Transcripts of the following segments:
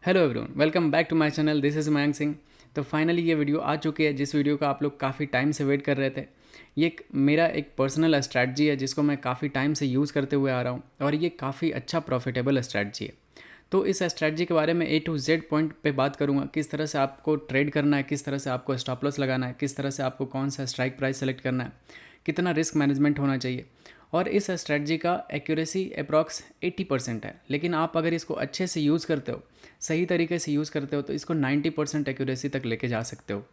Hello everyone, welcome back to my channel. This is Mayank Singh. तो finally ये video आ चुकी है, जिस वीडियो का आप लोग काफ़ी टाइम से वेट कर रहे थे। मेरा एक पर्सनल स्ट्रैटेजी है जिसको मैं काफ़ी टाइम से यूज़ करते हुए आ रहा हूँ और ये काफ़ी अच्छा प्रॉफिटेबल स्ट्रैटेजी है। तो इस स्ट्रैटेजी के बारे में A to Z पॉइंट पे बात करूँगा। किस तरह से आपको ट्रेड करना है, किस तरह से आपको स्टॉप लॉस लगाना है, किस तरह से आपको कौन सा स्ट्राइक प्राइस सेलेक्ट करना है, कितना रिस्क मैनेजमेंट होना चाहिए। और इस स्ट्रैटेजी का एक्यूरेसी अप्रॉक्स 80% है, लेकिन आप अगर इसको अच्छे से यूज़ करते हो, सही तरीके से यूज़ करते हो, तो इसको 90% एक्यूरेसी तक लेके जा सकते हो।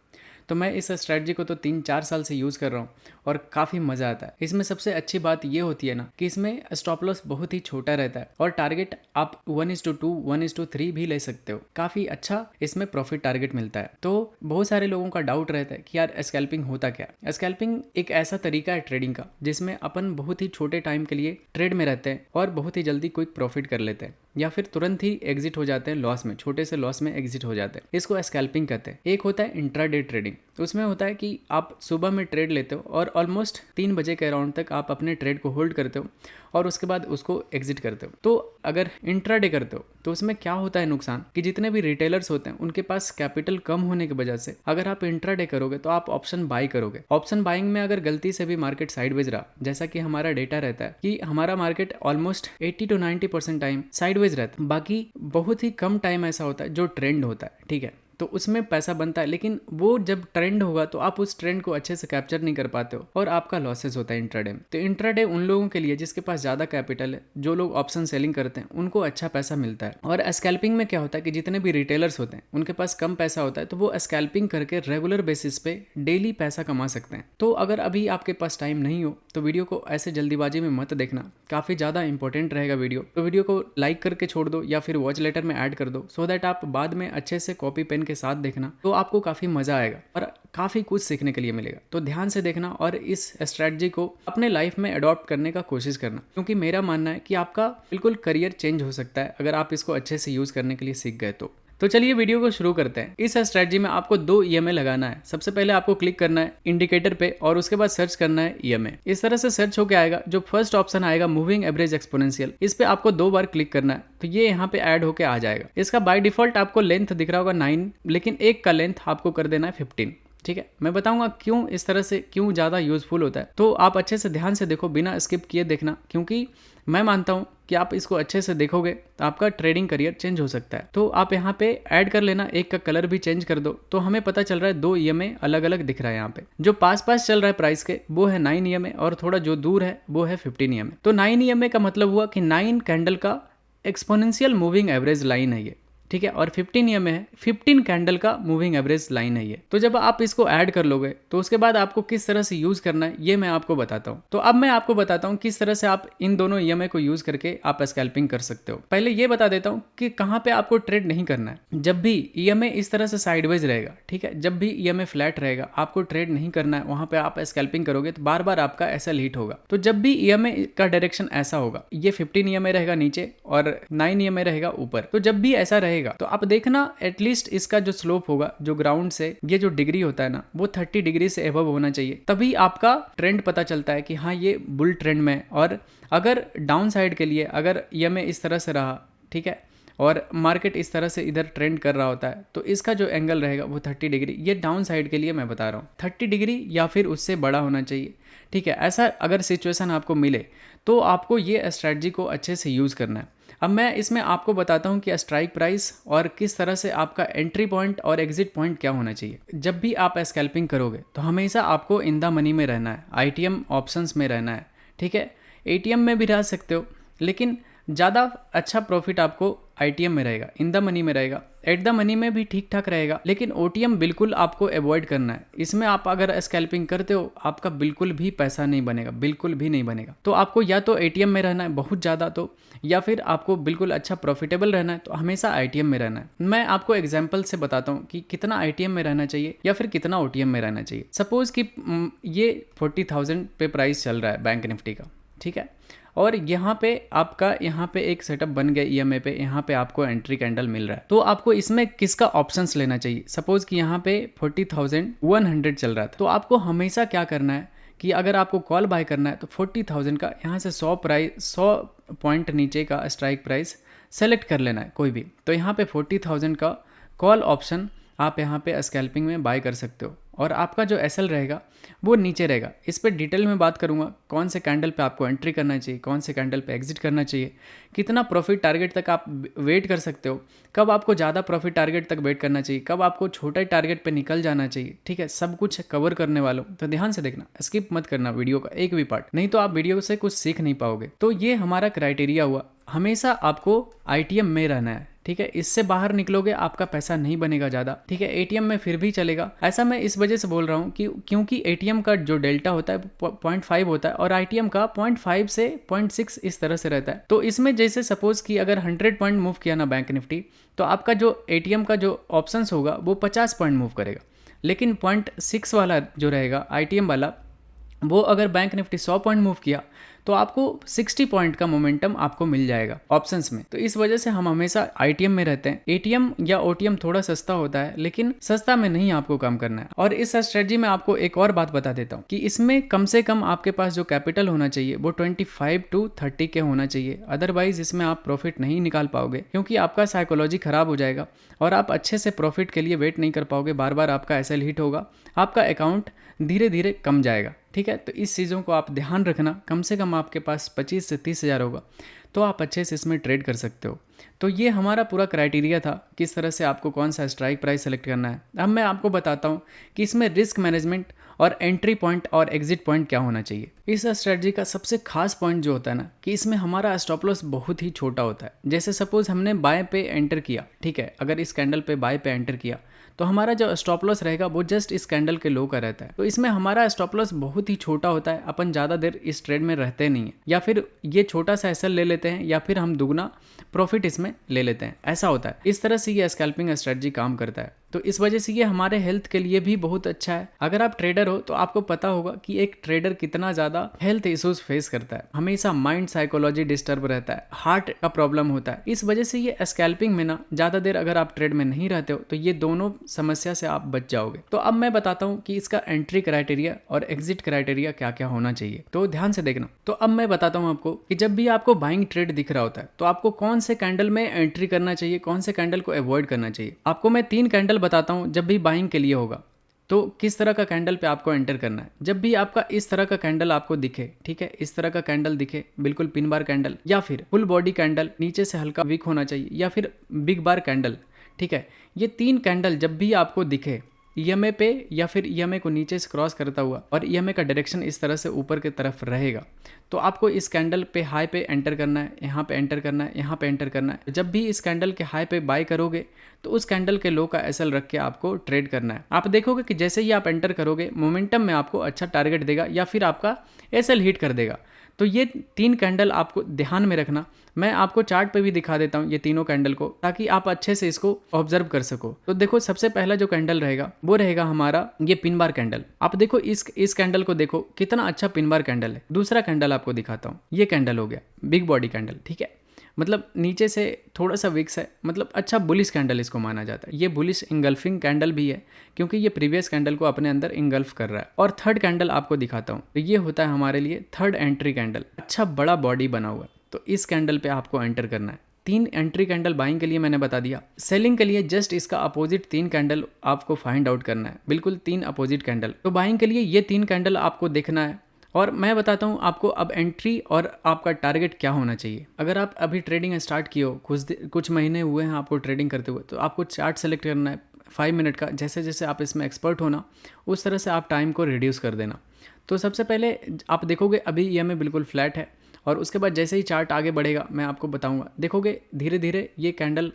तो मैं इस स्ट्रैटेजी को तो 3-4 साल से यूज़ कर रहा हूँ और काफ़ी मज़ा आता है। इसमें सबसे अच्छी बात ये होती है ना कि इसमें स्टॉप लॉस बहुत ही छोटा रहता है और टारगेट आप 1:2, 1:3 भी ले सकते हो। काफ़ी अच्छा इसमें प्रॉफिट टारगेट मिलता है। तो बहुत सारे लोगों का डाउट रहता है कि यार स्कैल्पिंग होता क्या है। स्कैल्पिंग एक ऐसा तरीका है ट्रेडिंग का जिसमें अपन बहुत ही छोटे टाइम के लिए ट्रेड में रहते हैं और बहुत ही जल्दी क्विक प्रॉफिट कर लेते हैं या फिर तुरंत ही एग्जिट हो जाते हैं लॉस में, छोटे से लॉस में एग्जिट हो जाते हैं। इसको स्कैल्पिंग कहते हैं। एक होता है इंट्राडे ट्रेडिंग। उसमें होता है कि आप सुबह में ट्रेड लेते हो और ऑलमोस्ट 3 बजे के अराउंड तक आप अपने ट्रेड को होल्ड करते हो और उसके बाद उसको एग्जिट करते हो। तो अगर इंट्राडे करते हो तो उसमें क्या होता है नुकसान कि जितने भी रिटेलर्स होते हैं उनके पास कैपिटल कम होने की वजह से अगर आप इंट्राडे करोगे तो आप ऑप्शन बाई करोगे। ऑप्शन बाइंग में अगर गलती से भी मार्केट साइडवेज रहा, जैसा कि हमारा डेटा रहता है कि हमारा market almost 80 to 90% time sideways रहता है, बाकी बहुत ही कम टाइम ऐसा होता है जो ट्रेंड होता है, ठीक है, तो उसमें पैसा बनता है। लेकिन वो जब ट्रेंड होगा तो आप उस ट्रेंड को अच्छे से कैप्चर नहीं कर पाते हो और आपका लॉसेस होता है इंट्राडे में। तो इंट्राडे उन लोगों के लिए जिसके पास ज़्यादा कैपिटल है, जो लोग ऑप्शन सेलिंग करते हैं, उनको अच्छा पैसा मिलता है। और स्कैल्पिंग में क्या होता है कि जितने भी रिटेलर्स होते हैं उनके पास कम पैसा होता है, तो वो स्कैल्पिंग करके रेगुलर बेसिस पे डेली पैसा कमा सकते हैं। तो अगर अभी आपके पास टाइम नहीं हो तो वीडियो को ऐसे जल्दीबाजी में मत देखना, काफ़ी ज़्यादा इंपॉर्टेंट रहेगा वीडियो। तो वीडियो को लाइक करके छोड़ दो या फिर वॉच लेटर में ऐड कर दो, सो दैट आप बाद में अच्छे से कॉपी पेन के साथ देखना, तो आपको काफ़ी मज़ा आएगा और काफ़ी कुछ सीखने के लिए मिलेगा। तो ध्यान से देखना और इस स्ट्रैटेजी को अपने लाइफ में अडॉप्ट करने का कोशिश करना, क्योंकि मेरा मानना है कि आपका बिल्कुल करियर चेंज हो सकता है अगर आप इसको अच्छे से यूज़ करने के लिए सीख गए तो चलिए वीडियो को शुरू करते हैं। इस स्ट्रैटेजी में आपको 2 EMA लगाना है। सबसे पहले आपको क्लिक करना है इंडिकेटर पे और उसके बाद सर्च करना है EMA। इस तरह से सर्च होकर आएगा। जो फर्स्ट ऑप्शन आएगा मूविंग एवरेज एक्सपोनेंशियल, इस पे आपको 2 बार क्लिक करना है तो ये यहाँ पे ऐड होके आ जाएगा। इसका बाय डिफॉल्ट आपको लेंथ दिख रहा होगा 9, लेकिन एक का लेंथ आपको कर देना है 15। ठीक है, मैं बताऊंगा क्यों इस तरह से क्यों ज़्यादा यूजफुल होता है। तो आप अच्छे से ध्यान से देखो, बिना स्किप किए देखना, क्योंकि मैं मानता हूं कि आप इसको अच्छे से देखोगे तो आपका ट्रेडिंग करियर चेंज हो सकता है। तो आप यहाँ पे ऐड कर लेना, एक का कलर भी चेंज कर दो। तो हमें पता चल रहा है 2 EMA अलग अलग दिख रहा है। यहाँ पे जो पास पास चल रहा है प्राइस के वो है 9 EMA और थोड़ा जो दूर है वो है 15 EMA। तो 9 EMA का मतलब हुआ कि 9 कैंडल का एक्सपोनेंशियल मूविंग एवरेज लाइन है ये, ठीक है, और 15 EMA है 15 कैंडल का मूविंग एवरेज लाइन है ये। तो जब आप इसको ऐड कर लोगे तो उसके बाद आपको किस तरह से यूज करना है ये मैं आपको बताता हूँ। तो अब मैं आपको बताता हूँ किस तरह से आप इन दोनों EMA को यूज करके आप स्कैल्पिंग कर सकते हो। पहले ये बता देता हूँ कि कहाँ पे आपको ट्रेड नहीं करना है। जब भी EMA इस तरह से साइडवेज रहेगा, ठीक है, जब भी EMA फ्लैट रहेगा, आपको ट्रेड नहीं करना है। वहां पे आप स्कैल्पिंग करोगे तो बार बार आपका ऐसा हिट होगा। तो जब भी EMA का डायरेक्शन ऐसा होगा, ये 15 EMA रहेगा नीचे और 9 EMA रहेगा ऊपर, तो जब भी ऐसा रहेगा तो आप देखना एटलीस्ट इसका जो स्लोप होगा, जो ग्राउंड से ये जो डिग्री होता है ना, वो 30 डिग्री से एबव होना चाहिए। तभी आपका ट्रेंड पता चलता है कि हाँ ये बुल ट्रेंड में। और अगर डाउन साइड के लिए अगर EMA इस तरह से रहा, ठीक है, और मार्केट इस तरह से इधर ट्रेंड कर रहा होता है, तो इसका जो एंगल रहेगा वो 30 डिग्री, ये डाउन साइड के लिए मैं बता रहा हूँ, 30 डिग्री या फिर उससे बड़ा होना चाहिए। ठीक है, ऐसा अगर सिचुएशन आपको मिले तो आपको ये स्ट्रैटेजी को अच्छे से यूज़ करना है। अब मैं इसमें आपको बताता हूँ कि स्ट्राइक प्राइस और किस तरह से आपका एंट्री पॉइंट और एग्जिट पॉइंट क्या होना चाहिए। जब भी आप स्कैल्पिंग करोगे तो हमेशा आपको इन द मनी में रहना है, ITM ऑप्शंस में रहना है, ठीक है। ATM में भी रह सकते हो, लेकिन ज़्यादा अच्छा प्रॉफिट आपको ITM में रहेगा, इन द मनी में रहेगा। एट द मनी में भी ठीक ठाक रहेगा, लेकिन OTM बिल्कुल आपको अवॉइड करना है। इसमें आप अगर स्कैल्पिंग करते हो आपका बिल्कुल भी पैसा नहीं बनेगा, बिल्कुल भी नहीं बनेगा। तो आपको या तो ATM में रहना है बहुत ज़्यादा, तो या फिर आपको बिल्कुल अच्छा प्रॉफिटेबल रहना है तो हमेशा ITM में रहना है। मैं आपको एग्जाम्पल से बताता हूँ कि कितना ITM में रहना चाहिए या फिर कितना OTM में रहना चाहिए। सपोज कि ये 40,000 पे प्राइस चल रहा है बैंक निफ्टी का, ठीक है, और यहाँ पे आपका यहाँ पे एक सेटअप बन गया EMA पे, यहाँ पे आपको एंट्री कैंडल मिल रहा है। तो आपको इसमें किसका ऑप्शंस लेना चाहिए। सपोज कि यहाँ पे 40,100 चल रहा था, तो आपको हमेशा क्या करना है कि अगर आपको कॉल बाय करना है तो 40,000 का यहाँ से 100 पॉइंट नीचे का स्ट्राइक प्राइस सेलेक्ट कर लेना है कोई भी। तो यहाँ पे 40,000 का कॉल ऑप्शन आप यहाँ पे स्कैल्पिंग में बाय कर सकते हो और आपका जो एसएल रहेगा वो नीचे रहेगा। इस पर डिटेल में बात करूँगा कौन से कैंडल पे आपको एंट्री करना चाहिए, कौन से कैंडल पे एग्जिट करना चाहिए, कितना प्रॉफिट टारगेट तक आप वेट कर सकते हो, कब आपको ज़्यादा प्रॉफिट टारगेट तक वेट करना चाहिए, कब आपको छोटे टारगेट पे निकल जाना चाहिए। ठीक है, सब कुछ कवर करने वाला हूँ, तो ध्यान से देखना, स्किप मत करना वीडियो का एक भी पार्ट, नहीं तो आप वीडियो से कुछ सीख नहीं पाओगे। तो ये हमारा क्राइटेरिया हुआ, हमेशा आपको आईटीएम में रहना है। ठीक है, इससे बाहर निकलोगे आपका पैसा नहीं बनेगा ज़्यादा। ठीक है, एटीएम में फिर भी चलेगा। ऐसा मैं इस वजह से बोल रहा हूँ कि क्योंकि एटीएम का जो डेल्टा होता है 0.5 होता है और आईटीएम का 0.5 से 0.6 इस तरह से रहता है। तो इसमें जैसे सपोज कि अगर 100 पॉइंट मूव किया ना बैंक निफ्टी, तो आपका जो एटीएम का जो ऑप्शंस होगा वो 50 पॉइंट मूव करेगा। लेकिन 0.6 वाला जो रहेगा आईटीएम वाला, वो अगर बैंक निफ्टी 100 पॉइंट मूव किया तो आपको 60 पॉइंट का मोमेंटम आपको मिल जाएगा ऑप्शंस में। तो इस वजह से हम हमेशा आईटीएम में रहते हैं। एटीएम या ओटीएम थोड़ा सस्ता होता है, लेकिन सस्ता में नहीं आपको काम करना है। और इस स्ट्रेटजी में आपको एक और बात बता देता हूँ कि इसमें कम से कम आपके पास जो कैपिटल होना चाहिए वो 25 to 30 के होना चाहिए। अदरवाइज इसमें आप प्रॉफिट नहीं निकाल पाओगे, क्योंकि आपका साइकोलॉजी खराब हो जाएगा और आप अच्छे से प्रॉफिट के लिए वेट नहीं कर पाओगे। बार बार आपका एसएल हिट होगा, आपका अकाउंट धीरे धीरे कम जाएगा। ठीक है, तो इस चीज़ों को आप ध्यान रखना। कम से कम आपके पास 25 से 30 हज़ार होगा तो आप अच्छे से इसमें ट्रेड कर सकते हो। तो ये हमारा पूरा क्राइटेरिया था, किस तरह से आपको कौन सा स्ट्राइक प्राइस सेलेक्ट करना है। अब मैं आपको बताता हूँ कि इसमें रिस्क मैनेजमेंट और एंट्री पॉइंट और एग्जिट पॉइंट क्या होना चाहिए। इस स्ट्रेटजी का सबसे खास पॉइंट जो होता है ना, कि इसमें हमारा स्टॉप लॉस बहुत ही छोटा होता है। जैसे सपोज हमने बाय पे एंटर किया, ठीक है, अगर इस कैंडल पे बाय पे एंटर किया तो हमारा जो स्टॉप लॉस रहेगा वो जस्ट इस कैंडल के लो का रहता है। तो इसमें हमारा स्टॉप लॉस बहुत ही छोटा होता है, अपन ज़्यादा देर इस ट्रेड में रहते नहीं है, या फिर ये छोटा सा एसएल ले लेते हैं या फिर हम दुगना प्रॉफिट इसमें ले लेते हैं, ऐसा होता है। इस तरह से ये स्कैल्पिंग स्ट्रेटजी काम करता है। तो इस वजह से ये हमारे हेल्थ के लिए भी बहुत अच्छा है। अगर आप ट्रेडर हो तो आपको पता होगा कि एक ट्रेडर कितना ज़्यादा हेल्थ इश्यूज फेस करता है, हमेशा माइंड साइकोलॉजी डिस्टर्ब रहता है, हार्ट का प्रॉब्लम होता है। इस वजह से ये स्कैल्पिंग में ना ज़्यादा देर अगर आप ट्रेड में नहीं रहते हो तो ये दोनों समस्या से आप बच जाओगे। तो अब मैं बताता हूँ कि इसका एंट्री क्राइटेरिया और एग्जिट क्राइटेरिया क्या क्या होना चाहिए, तो ध्यान से देखना। तो अब मैं बताता हूँ आपको कि जब भी आपको बाइंग ट्रेड दिख रहा होता है तो आपको कौन से कैंडल में एंट्री करना चाहिए, कौन से कैंडल को अवॉइड करना चाहिए। आपको मैं 3 कैंडल बताता हूँ जब भी बाइंग के लिए होगा, तो किस तरह का कैंडल पे आपको एंटर करना है। जब भी आपका इस तरह का कैंडल आपको दिखे, ठीक है, इस तरह का कैंडल दिखे, बिल्कुल पिन बार कैंडल या फिर फुल बॉडी कैंडल, नीचे से हल्का वीक होना चाहिए, या फिर बिग बार कैंडल, ठीक है, ये 3 कैंडल जब भी आपको दिखे ईएमए पे या फिर ईएमए को नीचे से क्रॉस करता हुआ और ईएमए का डायरेक्शन इस तरह से ऊपर की तरफ रहेगा, तो आपको इस कैंडल पे हाई पे एंटर करना है, यहाँ पे एंटर करना है, यहाँ पे एंटर करना है। जब भी इस कैंडल के हाई पे बाय करोगे तो उस कैंडल के लो का एसएल रख के आपको ट्रेड करना है। आप देखोगे कि जैसे ही आप एंटर करोगे मोमेंटम में आपको अच्छा टारगेट देगा या फिर आपका एसएल हिट कर देगा। तो ये 3 कैंडल आपको ध्यान में रखना। मैं आपको चार्ट पे भी दिखा देता हूँ ये तीनों कैंडल को, ताकि आप अच्छे से इसको ऑब्जर्व कर सको। तो देखो, सबसे पहला जो कैंडल रहेगा वो रहेगा हमारा ये पिन बार कैंडल। आप देखो इस कैंडल को देखो, कितना अच्छा पिन बार कैंडल है। दूसरा कैंडल आपको दिखाता हूँ, ये कैंडल हो गया बिग बॉडी कैंडल, ठीक है, मतलब नीचे से थोड़ा सा विक्स है, मतलब अच्छा बुलिश कैंडल इसको माना जाता है। ये बुलिश इंगल्फिंग कैंडल भी है क्योंकि ये प्रीवियस कैंडल को अपने अंदर इंगल्फ कर रहा है। और थर्ड कैंडल आपको दिखाता हूँ, तो ये होता है हमारे लिए थर्ड एंट्री कैंडल, अच्छा बड़ा बॉडी बना हुआ है। तो इस कैंडल पे आपको एंटर करना है। 3 एंट्री कैंडल बाइंग के लिए मैंने बता दिया। सेलिंग के लिए जस्ट इसका अपोजिट 3 कैंडल आपको फाइंड आउट करना है, बिल्कुल 3 अपोजिट कैंडल। तो बाइंग के लिए ये 3 कैंडल आपको देखना है। और मैं बताता हूँ आपको अब एंट्री और आपका टारगेट क्या होना चाहिए। अगर आप अभी ट्रेडिंग स्टार्ट किए हो, कुछ महीने हुए हैं आपको ट्रेडिंग करते हुए, तो आपको चार्ट सेलेक्ट करना है 5 मिनट का। जैसे जैसे आप इसमें एक्सपर्ट होना उस तरह से आप टाइम को रिड्यूस कर देना। तो सबसे पहले आप देखोगे अभी ईएमए बिल्कुल फ्लैट है, और उसके बाद जैसे ही चार्ट आगे बढ़ेगा मैं आपको बताऊँगा, देखोगे धीरे धीरे ये कैंडल,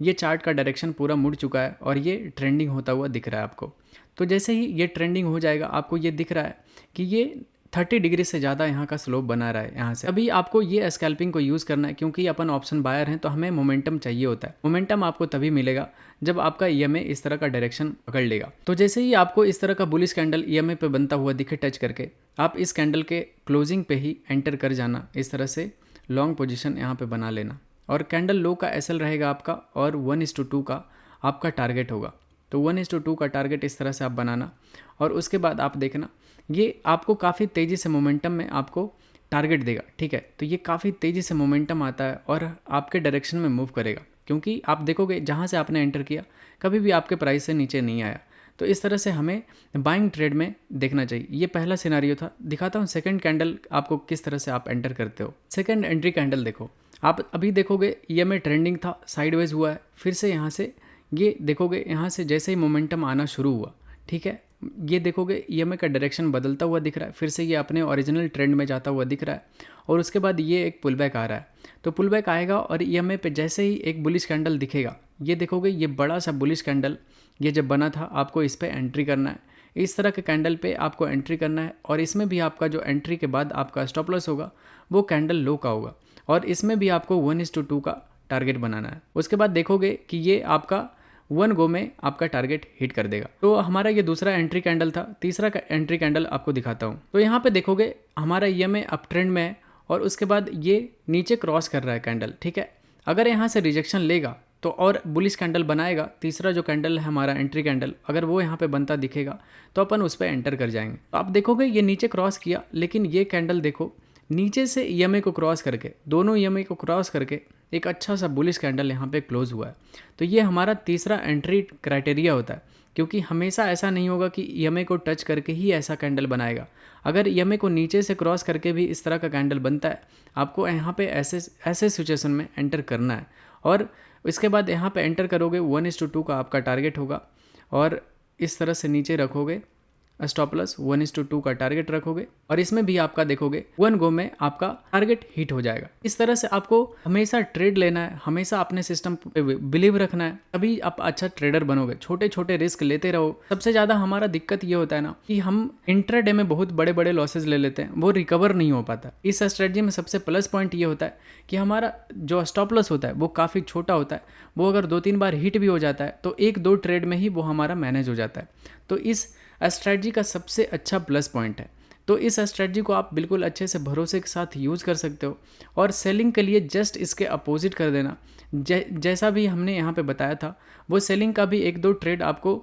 ये चार्ट का डायरेक्शन पूरा मुड़ चुका है और ये ट्रेंडिंग होता हुआ दिख रहा है आपको। तो जैसे ही ये ट्रेंडिंग हो जाएगा आपको ये दिख रहा है कि ये 30 डिग्री से ज़्यादा यहाँ का स्लोप बना रहा है यहाँ से। अभी आपको ये स्कैल्पिंग को यूज़ करना है क्योंकि अपन ऑप्शन बायर हैं, तो हमें मोमेंटम चाहिए होता है। मोमेंटम आपको तभी मिलेगा जब आपका ईएमए इस तरह का डायरेक्शन पकड़ लेगा। तो जैसे ही आपको इस तरह का बुलिश कैंडल ईएमए पे बनता हुआ दिखे टच करके, आप इस कैंडल के क्लोजिंग पे ही एंटर कर जाना। इस तरह से लॉन्ग पोजीशन यहाँ पे बना लेना, और कैंडल लो का एसएल रहेगा आपका और 1:2 का आपका टारगेट होगा। तो 1:2 का टारगेट इस तरह से आप बनाना, और उसके बाद आप देखना ये आपको काफ़ी तेज़ी से मोमेंटम में आपको टारगेट देगा, ठीक है। तो ये काफ़ी तेज़ी से मोमेंटम आता है और आपके डायरेक्शन में मूव करेगा, क्योंकि आप देखोगे जहाँ से आपने एंटर किया कभी भी आपके प्राइस से नीचे नहीं आया। तो इस तरह से हमें बाइंग ट्रेड में देखना चाहिए। ये पहला सिनारियो था। दिखाता हूँ सेकंड कैंडल आपको किस तरह से आप एंटर करते हो। सेकंड एंट्री कैंडल देखो, आप अभी देखोगे ईएमए ट्रेंडिंग था, साइडवेज हुआ है, फिर से यहाँ से ये देखोगे, यहाँ से जैसे ही मोमेंटम आना शुरू हुआ, ठीक है, ये देखोगे ईएमए का डायरेक्शन बदलता हुआ दिख रहा है, फिर से ये अपने ओरिजिनल ट्रेंड में जाता हुआ दिख रहा है और उसके बाद ये एक पुल बैक आ रहा है। तो पुल बैक आएगा और ईएमए पे जैसे ही एक बुलिश कैंडल दिखेगा, ये देखोगे ये बड़ा सा बुलिश कैंडल ये जब बना था, आपको इस पर एंट्री करना है। इस तरह के कैंडल पे आपको एंट्री करना है और इसमें भी आपका जो एंट्री के बाद आपका स्टॉप लॉस होगा वो कैंडल लो का होगा और इसमें भी आपको 1:2 का टारगेट बनाना है। उसके बाद देखोगे कि ये आपका 1 गो में आपका टारगेट हिट कर देगा। तो हमारा ये दूसरा एंट्री कैंडल था। तीसरा एंट्री कैंडल आपको दिखाता हूँ। तो यहाँ पे देखोगे हमारा ईएमए अप ट्रेंड में है और उसके बाद ये नीचे क्रॉस कर रहा है कैंडल, ठीक है। अगर यहाँ से रिजेक्शन लेगा तो और बुलिश कैंडल बनाएगा, तीसरा जो कैंडल है हमारा एंट्री कैंडल, अगर वो यहाँ पे बनता दिखेगा तो अपन उस पर एंटर कर जाएंगे। तो आप देखोगे ये नीचे क्रॉस किया, लेकिन ये कैंडल देखो नीचे से ईएमए को क्रॉस करके, दोनों ईएमए को क्रॉस करके एक अच्छा सा बुलिश कैंडल यहाँ पे क्लोज हुआ है। तो ये हमारा तीसरा एंट्री क्राइटेरिया होता है, क्योंकि हमेशा ऐसा नहीं होगा कि ईएमए को टच करके ही ऐसा कैंडल बनाएगा। अगर ईएमए को नीचे से क्रॉस करके भी इस तरह का कैंडल बनता है, आपको यहाँ पे ऐसे सिचुएशन में एंटर करना है और इसके बाद यहाँ पे एंटर करोगे, 1:2 का आपका टारगेट होगा और इस तरह से नीचे रखोगे स्टॉप लॉस, 1:2 का टारगेट रखोगे और इसमें भी आपका देखोगे 1 गो में आपका टारगेट हिट हो जाएगा। इस तरह से आपको हमेशा ट्रेड लेना है, हमेशा अपने सिस्टम पे बिलीव रखना है, तभी आप अच्छा ट्रेडर बनोगे। छोटे छोटे रिस्क लेते रहो। सबसे ज़्यादा हमारा दिक्कत ये होता है ना कि हम इंट्राडे में बहुत बड़े बड़े लॉसेज ले लेते हैं, वो रिकवर नहीं हो पाता। इस स्ट्रेटजी में सबसे प्लस पॉइंट ये होता है कि हमारा जो स्टॉप लॉस होता है वो काफ़ी छोटा होता है। वो अगर 2-3 बार हिट भी हो जाता है तो 1-2 ट्रेड में ही वो हमारा मैनेज हो जाता है। तो इस स्ट्रेटजी का सबसे अच्छा प्लस पॉइंट है। तो इस स्ट्रेटजी को आप बिल्कुल अच्छे से भरोसे के साथ यूज़ कर सकते हो और सेलिंग के लिए जस्ट इसके अपोजिट कर देना। जैसा भी हमने यहाँ पे बताया था, वो सेलिंग का भी 1-2 ट्रेड आपको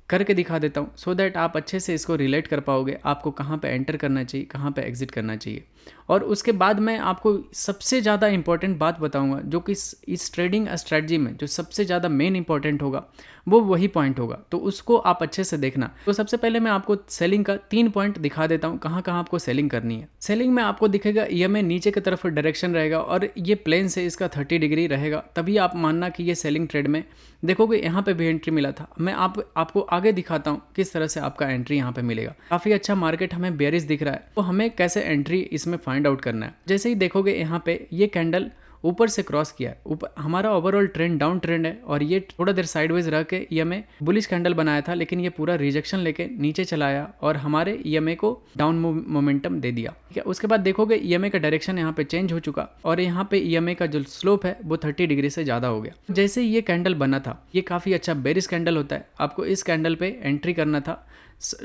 करके दिखा देता हूँ, सो दैट आप अच्छे से इसको रिलेट कर पाओगे, आपको कहाँ पे एंटर करना चाहिए, कहाँ पे एग्जिट करना चाहिए। और उसके बाद मैं आपको सबसे ज़्यादा इंपॉर्टेंट बात बताऊंगा, जो कि इस ट्रेडिंग स्ट्रेटजी में जो सबसे ज़्यादा मेन इंपॉर्टेंट होगा वो वही पॉइंट होगा। तो उसको आप अच्छे से देखना। तो सबसे पहले मैं आपको सेलिंग का 3 पॉइंट दिखा देता हूँ, कहाँ कहाँ आपको सेलिंग करनी है। सेलिंग में आपको दिखेगा ईएमए नीचे की तरफ डायरेक्शन रहेगा और ये प्लेन से इसका 30 डिग्री रहेगा, तभी आप मानना कि ये सेलिंग ट्रेड में। देखोगे यहाँ पे भी एंट्री मिला था। मैं आपको आगे दिखाता हूँ किस तरह से आपका एंट्री यहाँ पे मिलेगा। काफ़ी अच्छा मार्केट हमें बेयरिश दिख रहा है, तो हमें कैसे एंट्री इसमें फाइंड आउट करना है। जैसे ही देखोगे यहाँ पे ये कैंडल ऊपर से क्रॉस किया है, ऊपर हमारा ओवरऑल ट्रेंड डाउन ट्रेंड है और ये थोड़ा देर साइडवेज रह के ईएमए बुलिश कैंडल बनाया था, लेकिन ये पूरा रिजेक्शन लेके नीचे चला आया और हमारे ईएमए को डाउन मोमेंटम दे दिया, ठीक है। उसके बाद देखोगे ईएमए का डायरेक्शन यहाँ पे चेंज हो चुका और यहाँ पे ईएमए का जो स्लोप है वो 30 डिग्री से ज़्यादा हो गया। जैसे ये कैंडल बना था, ये काफ़ी अच्छा बेरिश कैंडल होता है, आपको इस कैंडल पे एंट्री करना था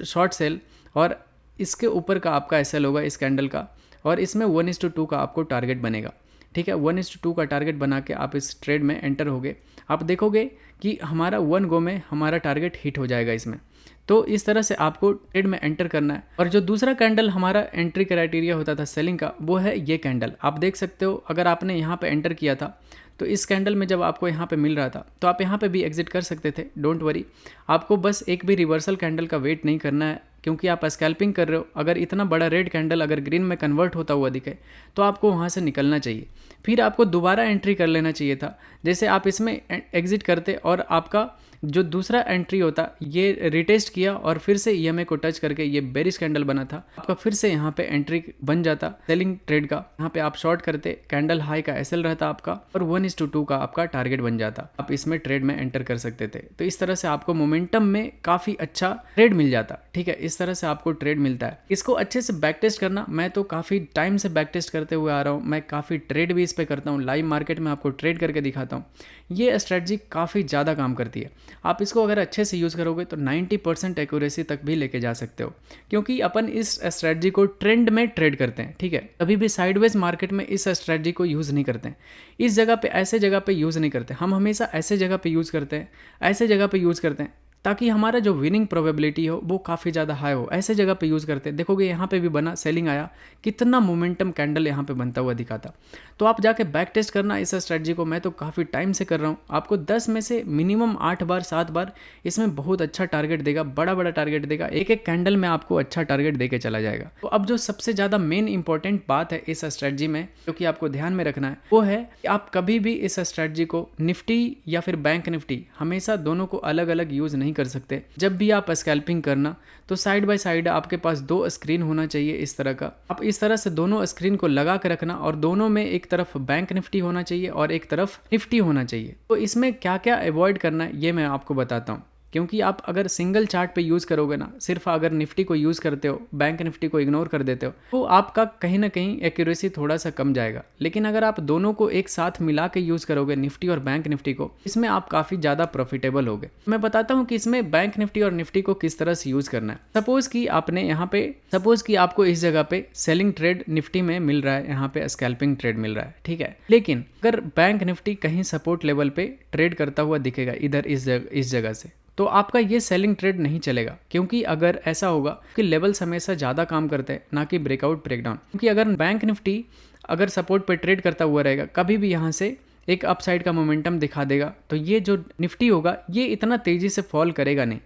शॉर्ट सेल और इसके ऊपर का आपका एसएल होगा इस कैंडल का और इसमें 1:2 का आपको टारगेट बनेगा, ठीक है। 1:2 का टारगेट बना के आप इस ट्रेड में एंटर होगे। आप देखोगे कि हमारा 1 गो में हमारा टारगेट हिट हो जाएगा इसमें। तो इस तरह से आपको ट्रेड में एंटर करना है। और जो दूसरा कैंडल हमारा एंट्री क्राइटेरिया होता था सेलिंग का, वो है ये कैंडल। आप देख सकते हो, अगर आपने यहाँ पे एंटर किया था तो इस कैंडल में जब आपको यहाँ पे मिल रहा था तो आप यहाँ पे भी एग्जिट कर सकते थे, डोंट वरी। आपको बस एक भी रिवर्सल कैंडल का वेट नहीं करना है, क्योंकि आप स्कैल्पिंग कर रहे हो। अगर इतना बड़ा रेड कैंडल अगर ग्रीन में कन्वर्ट होता हुआ दिखे तो आपको वहाँ से निकलना चाहिए, फिर आपको दोबारा एंट्री कर लेना चाहिए था। जैसे आप इसमें एग्जिट करते और आपका जो दूसरा एंट्री होता ये रिटेस्ट किया और फिर से ईएमए को टच करके ये बेरिश कैंडल बना था, आपका फिर से यहाँ पे एंट्री बन जाता सेलिंग ट्रेड का। यहाँ पे आप शॉर्ट करते, कैंडल हाई का एसएल रहता आपका और 1:2 का आपका टारगेट बन जाता, आप इसमें ट्रेड में एंटर कर सकते थे। तो इस तरह से आपको मोमेंटम में काफ़ी अच्छा ट्रेड मिल जाता, ठीक है। इस तरह से आपको ट्रेड मिलता है। इसको अच्छे से बैक टेस्ट करना, मैं तो काफ़ी टाइम से बैक टेस्ट करते हुए आ रहा हूँ, मैं काफ़ी ट्रेड भी इस पर करता हूँ, लाइव मार्केट में आपको ट्रेड करके दिखाता हूँ। ये स्ट्रेटजी काफ़ी ज़्यादा काम करती है। आप इसको अगर अच्छे से यूज़ करोगे तो 90% एक्यूरेसी तक भी लेके जा सकते हो, क्योंकि अपन इस स्ट्रेटजी को ट्रेंड में ट्रेड करते हैं, ठीक है। कभी भी साइडवेज मार्केट में इस स्ट्रेटजी को यूज़ नहीं करते हैं, इस जगह पे ऐसे जगह पे यूज़ नहीं करते। हम हमेशा ऐसे जगह पे यूज़ करते हैं, ऐसे जगह पे यूज़ करते हैं ताकि हमारा जो विनिंग प्रोबेबिलिटी हो वो काफ़ी ज़्यादा हाई हो। ऐसे जगह पे यूज़ करते हैं। देखोगे यहाँ पे भी बना, सेलिंग आया, कितना मोमेंटम कैंडल यहाँ पे बनता हुआ दिखा था। तो आप जाके बैक टेस्ट करना इस स्ट्रेटजी को। मैं तो काफ़ी टाइम से कर रहा हूँ। आपको 10 में से मिनिमम 8 बार 7 बार इसमें बहुत अच्छा टारगेट देगा, बड़ा बड़ा टारगेट देगा। एक एक कैंडल में आपको अच्छा टारगेट दे के चला जाएगा। तो अब जो सबसे ज़्यादा मेन इंपॉर्टेंट बात है इस स्ट्रेटजी में, जो कि आपको ध्यान में रखना है, वो है कि आप कभी भी इस स्ट्रेटजी को निफ्टी या फिर बैंक निफ्टी, हमेशा दोनों को अलग अलग यूज़ नहीं कर सकते। जब भी आप स्कैल्पिंग करना तो साइड बाय साइड आपके पास 2 स्क्रीन होना चाहिए इस तरह का। आप इस तरह से दोनों स्क्रीन को लगा के रखना और दोनों में एक तरफ बैंक निफ्टी होना चाहिए और एक तरफ निफ्टी होना चाहिए। तो इसमें क्या क्या अवॉइड करना है ये मैं आपको बताता हूँ। क्योंकि आप अगर सिंगल चार्ट पे यूज़ करोगे ना, सिर्फ अगर निफ्टी को यूज़ करते हो, बैंक निफ्टी को इग्नोर कर देते हो, तो आपका कहीं ना कहीं एक्यूरेसी थोड़ा सा कम जाएगा। लेकिन अगर आप दोनों को एक साथ मिला के यूज़ करोगे, निफ्टी और बैंक निफ्टी को, इसमें आप काफ़ी ज़्यादा प्रॉफिटेबल होगे। मैं बताता हूँ कि इसमें बैंक निफ्टी और निफ्टी को किस तरह से यूज़ करना है। सपोज़ कि आपको इस जगह पे सेलिंग ट्रेड निफ्टी में मिल रहा है, यहाँ पे स्कैल्पिंग ट्रेड मिल रहा है, ठीक है। लेकिन अगर बैंक निफ्टी कहीं सपोर्ट लेवल पे ट्रेड करता हुआ दिखेगा इधर इस जगह से, तो आपका ये सेलिंग ट्रेड नहीं चलेगा। क्योंकि अगर ऐसा होगा कि लेवल्स हमेशा ज़्यादा काम करते हैं, ना कि ब्रेकआउट ब्रेकडाउन। क्योंकि अगर बैंक निफ्टी अगर सपोर्ट पे ट्रेड करता हुआ रहेगा, कभी भी यहाँ से एक अपसाइड का मोमेंटम दिखा देगा, तो ये जो निफ्टी होगा ये इतना तेज़ी से फॉल करेगा नहीं।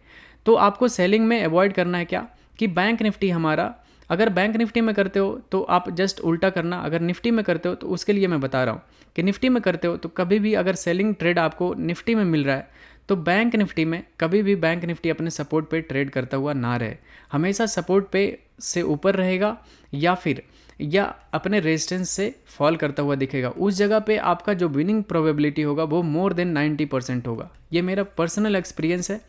तो आपको सेलिंग में अवॉइड करना है क्या, कि बैंक निफ्टी हमारा, अगर बैंक निफ्टी में करते हो तो आप जस्ट उल्टा करना, अगर निफ्टी में करते हो तो उसके लिए मैं बता रहा हूँ कि निफ्टी में करते हो तो कभी भी अगर सेलिंग ट्रेड आपको निफ्टी में मिल रहा है, तो बैंक निफ्टी में कभी भी बैंक निफ्टी अपने सपोर्ट पे ट्रेड करता हुआ ना रहे। हमेशा सपोर्ट पे से ऊपर रहेगा या अपने रेजिस्टेंस से फॉल करता हुआ दिखेगा। उस जगह पे आपका जो विनिंग प्रोबेबिलिटी होगा वो मोर देन 90% होगा। ये मेरा पर्सनल एक्सपीरियंस है।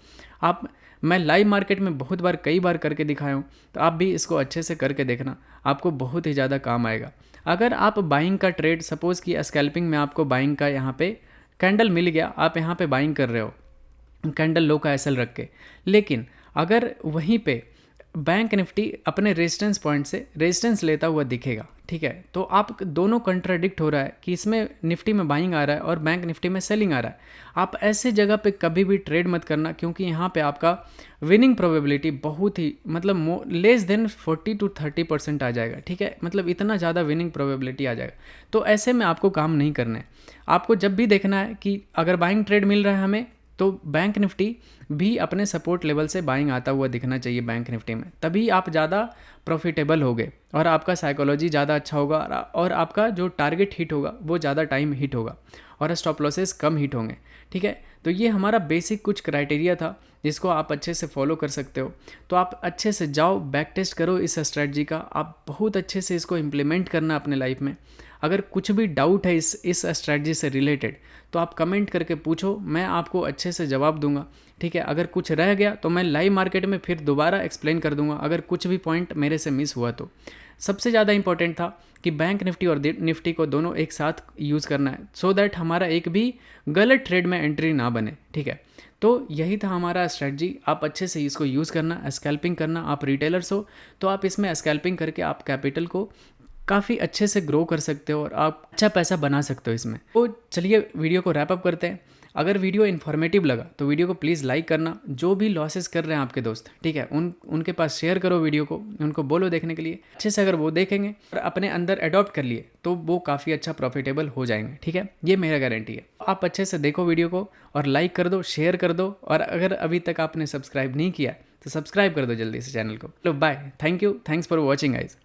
मैं लाइव मार्केट में बहुत बार, कई बार करके दिखाया हूँ, तो आप भी इसको अच्छे से करके देखना, आपको बहुत ही ज़्यादा काम आएगा। अगर आप बाइंग का ट्रेड, सपोज़ कि स्कैल्पिंग में आपको बाइंग का यहाँ पे कैंडल मिल गया, आप यहाँ पे बाइंग कर रहे हो कैंडल लो का एसएल रख के, लेकिन अगर वहीं पे बैंक निफ्टी अपने रेजिस्टेंस पॉइंट से रेजिस्टेंस लेता हुआ दिखेगा, ठीक है, तो आप दोनों कंट्राडिक्ट हो रहा है कि इसमें निफ्टी में बाइंग आ रहा है और बैंक निफ्टी में सेलिंग आ रहा है। आप ऐसे जगह पे कभी भी ट्रेड मत करना, क्योंकि यहाँ पे आपका विनिंग प्रोबेबिलिटी बहुत ही, मतलब लेस देन 40 to 30% आ जाएगा, ठीक है, मतलब इतना ज़्यादा विनिंग प्रोबेबिलिटी आ जाएगा। तो ऐसे में आपको काम नहीं करना है। आपको जब भी देखना है कि अगर बाइंग ट्रेड मिल रहा है हमें, तो बैंक निफ्टी भी अपने सपोर्ट लेवल से बाइंग आता हुआ दिखना चाहिए बैंक निफ्टी में, तभी आप ज़्यादा प्रॉफिटेबल होगे और आपका साइकोलॉजी ज़्यादा अच्छा होगा और आपका जो टारगेट हिट होगा वो ज़्यादा टाइम हिट होगा और स्टॉप लॉसेस कम हिट होंगे, ठीक है। तो ये हमारा बेसिक कुछ क्राइटेरिया था जिसको आप अच्छे से फॉलो कर सकते हो। तो आप अच्छे से जाओ, बैक टेस्ट करो इस स्ट्रेटजी का, आप बहुत अच्छे से इसको इम्प्लीमेंट करना अपने लाइफ में। अगर कुछ भी डाउट है इस स्ट्रेटजी से रिलेटेड, तो आप कमेंट करके पूछो, मैं आपको अच्छे से जवाब दूंगा, ठीक है। अगर कुछ रह गया तो मैं लाइव मार्केट में फिर दोबारा एक्सप्लेन कर दूंगा, अगर कुछ भी पॉइंट मेरे से मिस हुआ तो। सबसे ज़्यादा इंपॉर्टेंट था कि बैंक निफ्टी और निफ्टी को दोनों एक साथ यूज़ करना है, सो दैट हमारा एक भी गलत ट्रेड में एंट्री ना बने, ठीक है। तो यही था हमारा स्ट्रेटजी। आप अच्छे से इसको यूज़ करना, स्कैल्पिंग करना। आप रिटेलर्स हो तो आप इसमें स्कैल्पिंग करके आप कैपिटल को काफ़ी अच्छे से ग्रो कर सकते हो और आप अच्छा पैसा बना सकते हो इसमें। तो चलिए वीडियो को रैप अप करते हैं। अगर वीडियो इन्फॉर्मेटिव लगा तो वीडियो को प्लीज़ लाइक करना। जो भी लॉसेस कर रहे हैं आपके दोस्त, ठीक है, उनके पास शेयर करो वीडियो को, उनको बोलो देखने के लिए। अच्छे से अगर वो देखेंगे और अपने अंदर अडॉप्ट कर लिए तो वो काफ़ी अच्छा प्रॉफिटेबल हो जाएंगे, ठीक है, ये मेरा गारंटी है। आप अच्छे से देखो वीडियो को और लाइक कर दो, शेयर कर दो, और अगर अभी तक आपने सब्सक्राइब नहीं किया तो सब्सक्राइब कर दो जल्दी से चैनल को। लो bye, thank you, thanks for watching guys.